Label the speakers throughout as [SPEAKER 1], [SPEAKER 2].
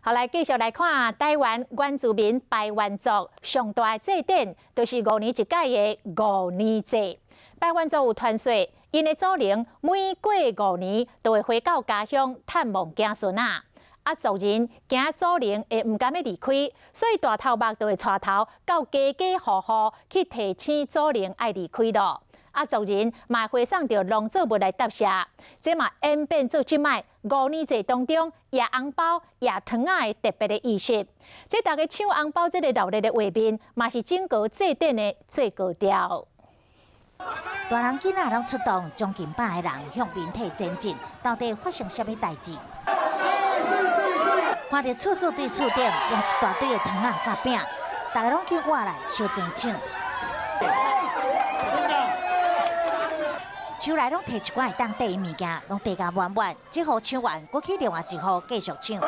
[SPEAKER 1] 好，来继续来看台湾原住民排湾族上大祭典，就是5年一届的5年祭。排湾族有传说，因的祖灵每过5年，都会回到家乡探望子孙啊。族人惊祖灵会唔甘要离开，所以大头目就会带头到家家户户去提醒祖灵爱离开咯。族人嘛会送着农作物来答谢，这嘛演变做即摆5年祭当中野红包、野糖仔的特别的仪式。这大家抢红包这个热烈的画面，嘛是整个祭典的最高潮。
[SPEAKER 2] 大人囡仔拢出动，将近100个人向面体前进，到底发生什么代志？看到厝对厝顶也一大堆的糖仔甲饼，大家拢去挖来小争抢。手内拢摕一罐会当缀的物件，拢递甲满满。这户抢完，搁去另外一户继续抢。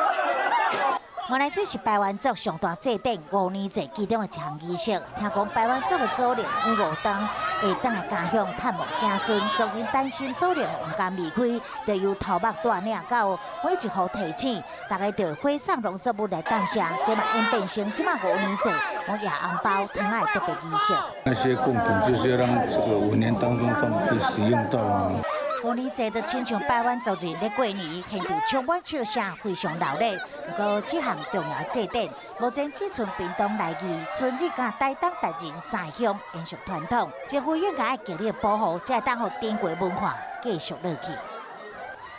[SPEAKER 2] 原来这是排湾族上大祭典5年祭其中的一项仪式。听讲排湾族的祖灵每5冬会回来家乡探望子孙，族人担心祖灵唔甘离开，就由头目带领到每一户提醒，大家就会送农作物来感谢。这嘛演变成即马5年祭，用野红包、糖仔特别仪式。
[SPEAKER 3] 那些贡品就是要让这个5年当中他们可以使用到啊。
[SPEAKER 2] 5年祭就亲像排湾族人咧过年，现场充满笑声，非常热烈。不过，这项重要的祭典，目前只剩屏东来义、春日甲台东达人3乡延续传统。政府应该要极力保护，才会当互珍贵文化继续落去。